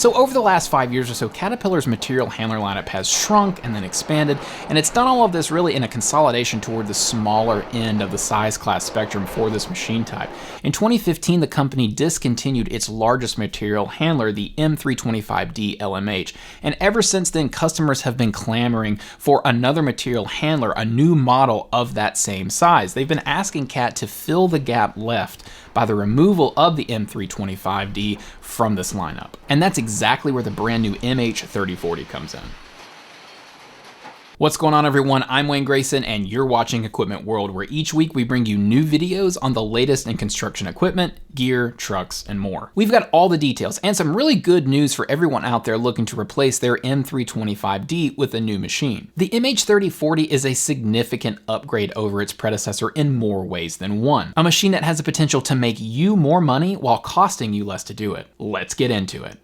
So over the last 5 years or so, Caterpillar's material handler lineup has shrunk and then expanded, and it's done all of this really in a consolidation toward the smaller end of the size class spectrum for this machine type. In 2015, the company discontinued its largest material handler, the M325D L MH, and ever since then, customers have been clamoring for another material handler, a new model of that same size. They've been asking Cat to fill the gap left by the removal of the M325D from this lineup. And that's exactly where the brand new MH3040 comes in. What's going on, everyone? I'm Wayne Grayson, and you're watching Equipment World, where each week we bring you new videos on the latest in construction equipment, gear, trucks, and more. We've got all the details and some really good news for everyone out there looking to replace their M325D with a new machine. The MH3040 is a significant upgrade over its predecessor in more ways than one. A machine that has the potential to make you more money while costing you less to do it. Let's get into it.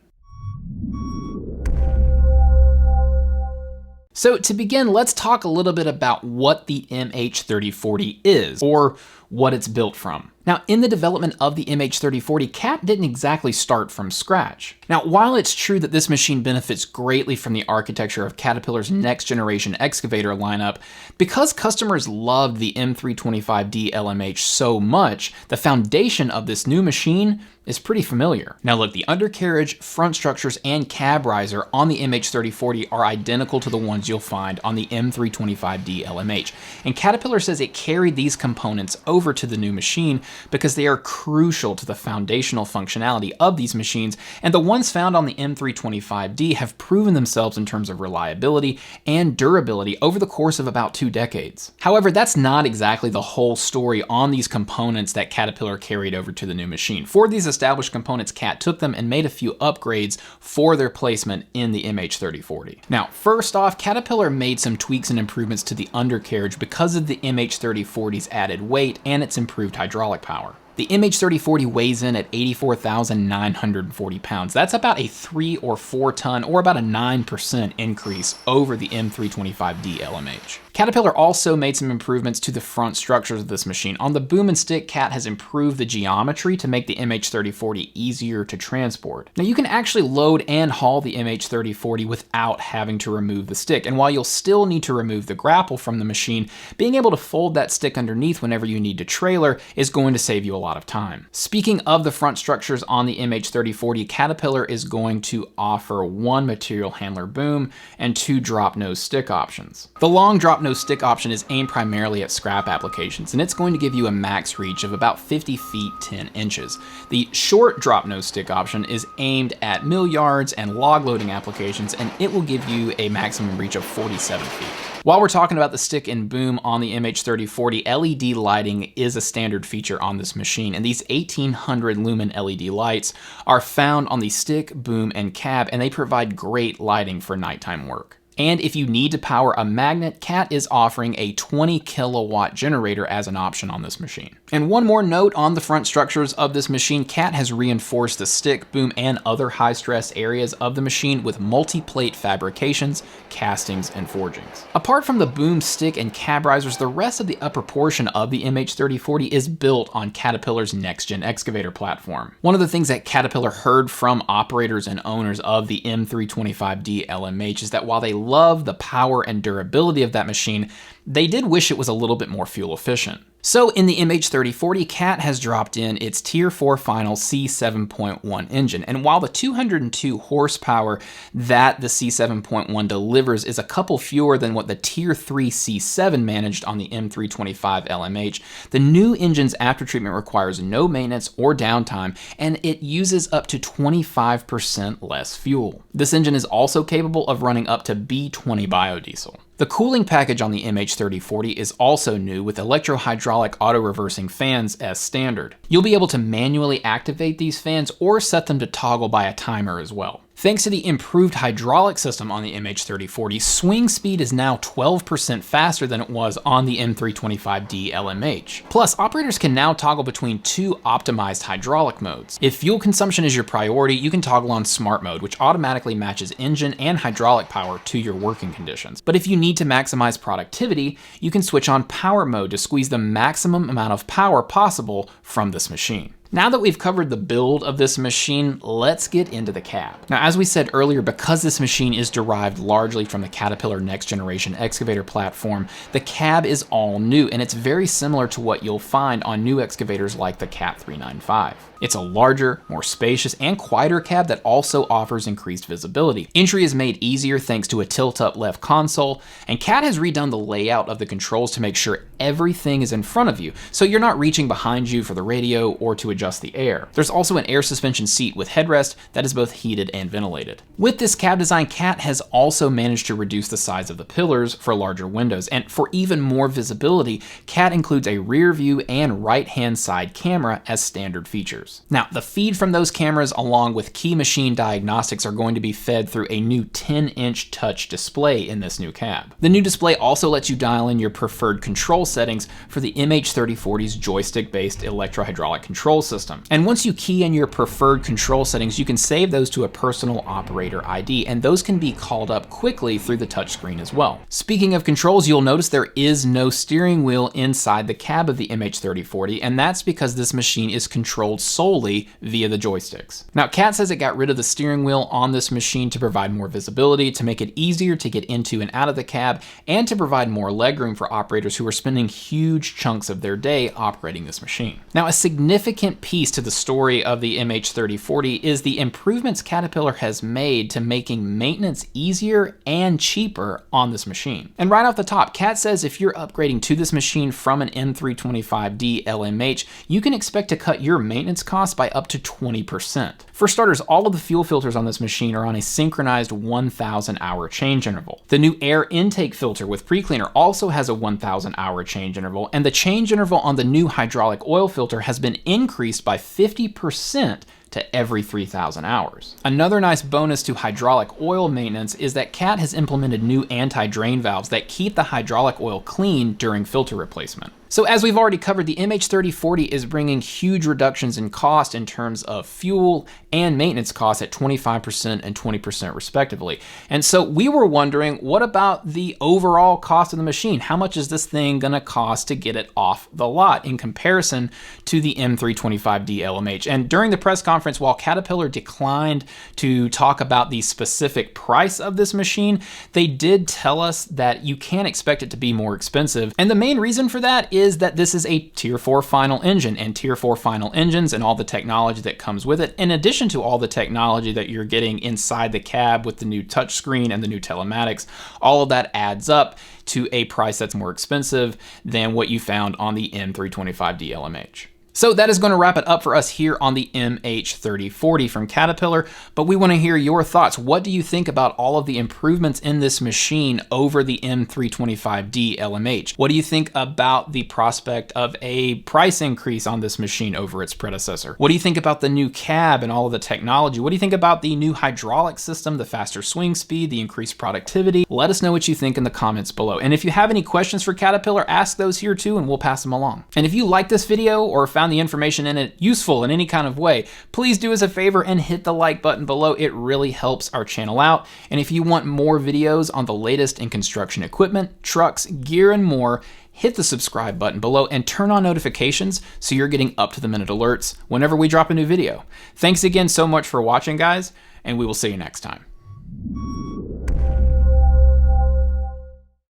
So to begin, let's talk a little bit about what the MH3040 is, or what it's built from. Now, in the development of the MH3040, Cat didn't exactly start from scratch. Now, while it's true that this machine benefits greatly from the architecture of Caterpillar's next generation Excavator lineup, because customers loved the M325D L MH so much, the foundation of this new machine is pretty familiar. Now look, the undercarriage, front structures, and cab riser on the MH3040 are identical to the ones you'll find on the M325D L MH. And Caterpillar says it carried these components over to the new machine because they are crucial to the foundational functionality of these machines, and the ones found on the M325D have proven themselves in terms of reliability and durability over the course of about 2 decades. However, that's not exactly the whole story on these components that Caterpillar carried over to the new machine. For these established components, Cat took them and made a few upgrades for their placement in the MH3040. Now, first off, Caterpillar made some tweaks and improvements to the undercarriage because of the MH3040's added weight and its improved hydraulic power. The MH3040 weighs in at 84,940 pounds. That's about a 3 or 4 ton, or about a 9% increase over the M325D L MH. Caterpillar also made some improvements to the front structures of this machine. On the boom and stick, Cat has improved the geometry to make the MH3040 easier to transport. Now, you can actually load and haul the MH3040 without having to remove the stick, and while you'll still need to remove the grapple from the machine, being able to fold that stick underneath whenever you need to trailer is going to save you a lot of time. Speaking of the front structures on the MH3040, Caterpillar is going to offer 1 material handler boom and 2 drop nose stick options. The long drop nose stick option is aimed primarily at scrap applications, and it's going to give you a max reach of about 50 feet 10 inches. The short drop nose stick option is aimed at mill yards and log loading applications, and it will give you a maximum reach of 47 feet. While we're talking about the stick and boom on the MH3040, LED lighting is a standard feature on this machine, and these 1800 lumen LED lights are found on the stick, boom, and cab, and they provide great lighting for nighttime work. And if you need to power a magnet, Cat is offering a 20 kilowatt generator as an option on this machine. And one more note on the front structures of this machine, Cat has reinforced the stick, boom, and other high stress areas of the machine with multi-plate fabrications, castings, and forgings. Apart from the boom, stick, and cab risers, the rest of the upper portion of the MH3040 is built on Caterpillar's next-gen Excavator platform. One of the things that Caterpillar heard from operators and owners of the M325D L MH is that while they love the power and durability of that machine, they did wish it was a little bit more fuel efficient. So in the MH3040, Cat has dropped in its Tier 4 final C7.1 engine, and while the 202 horsepower that the C7.1 delivers is a couple fewer than what the Tier 3 C7 managed on the M325 L MH, the new engine's aftertreatment requires no maintenance or downtime, and it uses up to 25% less fuel. This engine is also capable of running up to B20 biodiesel. The cooling package on the MH3040 is also new, with electro-hydraulic auto-reversing fans as standard. You'll be able to manually activate these fans or set them to toggle by a timer as well. Thanks to the improved hydraulic system on the MH3040, swing speed is now 12% faster than it was on the M325D L MH. Plus, operators can now toggle between 2 optimized hydraulic modes. If fuel consumption is your priority, you can toggle on Smart Mode, which automatically matches engine and hydraulic power to your working conditions. But if you need to maximize productivity, you can switch on Power Mode to squeeze the maximum amount of power possible from this machine. Now that we've covered the build of this machine, let's get into the cab. Now, as we said earlier, because this machine is derived largely from the Caterpillar next generation excavator platform, the cab is all new, and it's very similar to what you'll find on new excavators like the Cat 395. It's a larger, more spacious, and quieter cab that also offers increased visibility. Entry is made easier thanks to a tilt-up left console, and Cat has redone the layout of the controls to make sure everything is in front of you, so you're not reaching behind you for the radio or to adjust the air. There's also an air suspension seat with headrest that is both heated and ventilated. With this cab design, Cat has also managed to reduce the size of the pillars for larger windows, and for even more visibility, Cat includes a rear view and right-hand side camera as standard features. Now, the feed from those cameras along with key machine diagnostics are going to be fed through a new 10-inch touch display in this new cab. The new display also lets you dial in your preferred control settings for the MH3040's joystick-based electro-hydraulic control system. And once you key in your preferred control settings, you can save those to a personal operator ID, and those can be called up quickly through the touchscreen as well. Speaking of controls, you'll notice there is no steering wheel inside the cab of the MH3040, and that's because this machine is controlled solely via the joysticks. Now, Cat says it got rid of the steering wheel on this machine to provide more visibility, to make it easier to get into and out of the cab, and to provide more legroom for operators who are spending huge chunks of their day operating this machine. Now, a significant piece to the story of the MH3040 is the improvements Caterpillar has made to making maintenance easier and cheaper on this machine. And right off the top, Cat says if you're upgrading to this machine from an M325D L MH, you can expect to cut your maintenance costs by up to 20%. For starters, all of the fuel filters on this machine are on a synchronized 1,000 hour change interval. The new air intake filter with pre-cleaner also has a 1,000 hour change interval, and the change interval on the new hydraulic oil filter has been increased by 50% to every 3,000 hours. Another nice bonus to hydraulic oil maintenance is that Cat has implemented new anti-drain valves that keep the hydraulic oil clean during filter replacement. So as we've already covered, the MH3040 is bringing huge reductions in cost in terms of fuel and maintenance costs at 25% and 20% respectively. And so we were wondering, what about the overall cost of the machine? How much is this thing gonna cost to get it off the lot in comparison to the M325D L MH? And during the press conference, while Caterpillar declined to talk about the specific price of this machine, they did tell us that you can't expect it to be more expensive. And the main reason for that is that this is a Tier 4 final engine, and Tier 4 final engines and all the technology that comes with it, in addition to all the technology that you're getting inside the cab with the new touchscreen and the new telematics, all of that adds up to a price that's more expensive than what you found on the M325D L MH. So that is going to wrap it up for us here on the MH3040 from Caterpillar, but we want to hear your thoughts. What do you think about all of the improvements in this machine over the M325D L MH? What do you think about the prospect of a price increase on this machine over its predecessor? What do you think about the new cab and all of the technology? What do you think about the new hydraulic system, the faster swing speed, the increased productivity? Let us know what you think in the comments below. And if you have any questions for Caterpillar, ask those here too, and we'll pass them along. And if you like this video or found the information in it useful in any kind of way, please do us a favor and hit the like button below. It really helps our channel out. And if you want more videos on the latest in construction equipment, trucks, gear, and more, hit the subscribe button below and turn on notifications so you're getting up-to-the-minute alerts whenever we drop a new video. Thanks again so much for watching, guys, and we will see you next time.